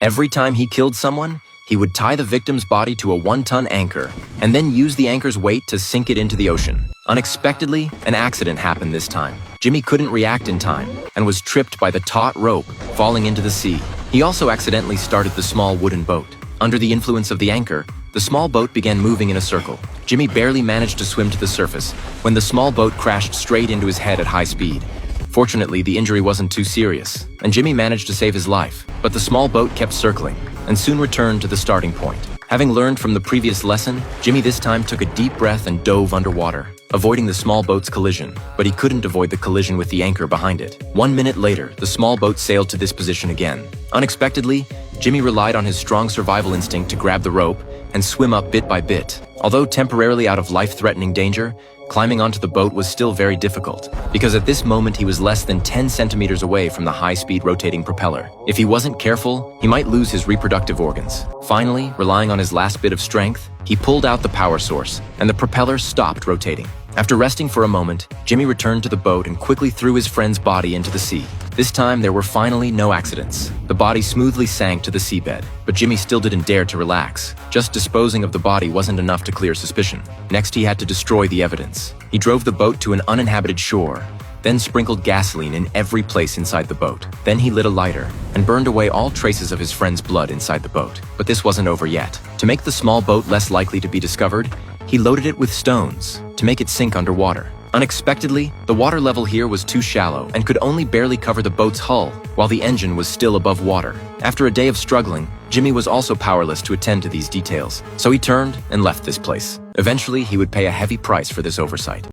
Every time he killed someone, he would tie the victim's body to a 1-ton anchor and then use the anchor's weight to sink it into the ocean. Unexpectedly, an accident happened this time. Jimmy couldn't react in time and was tripped by the taut rope, falling into the sea. He also accidentally started the small wooden boat. Under the influence of the anchor, the small boat began moving in a circle. Jimmy barely managed to swim to the surface when the small boat crashed straight into his head at high speed. Fortunately, the injury wasn't too serious, and Jimmy managed to save his life. But the small boat kept circling and soon returned to the starting point. Having learned from the previous lesson, Jimmy this time took a deep breath and dove underwater, avoiding the small boat's collision. But he couldn't avoid the collision with the anchor behind it. 1 minute later, the small boat sailed to this position again. Unexpectedly, Jimmy relied on his strong survival instinct to grab the rope and swim up bit by bit. Although temporarily out of life-threatening danger, climbing onto the boat was still very difficult, because at this moment he was less than 10 centimeters away from the high-speed rotating propeller. If he wasn't careful, he might lose his reproductive organs. Finally, relying on his last bit of strength, he pulled out the power source, and the propeller stopped rotating. After resting for a moment, Jimmy returned to the boat and quickly threw his friend's body into the sea. This time, there were finally no accidents. The body smoothly sank to the seabed, but Jimmy still didn't dare to relax. Just disposing of the body wasn't enough to clear suspicion. Next, he had to destroy the evidence. He drove the boat to an uninhabited shore, then sprinkled gasoline in every place inside the boat. Then he lit a lighter and burned away all traces of his friend's blood inside the boat. But this wasn't over yet. To make the small boat less likely to be discovered, he loaded it with stones to make it sink underwater. Unexpectedly, the water level here was too shallow and could only barely cover the boat's hull, while the engine was still above water. After a day of struggling, Jimmy was also powerless to attend to these details, so he turned and left this place. Eventually, he would pay a heavy price for this oversight.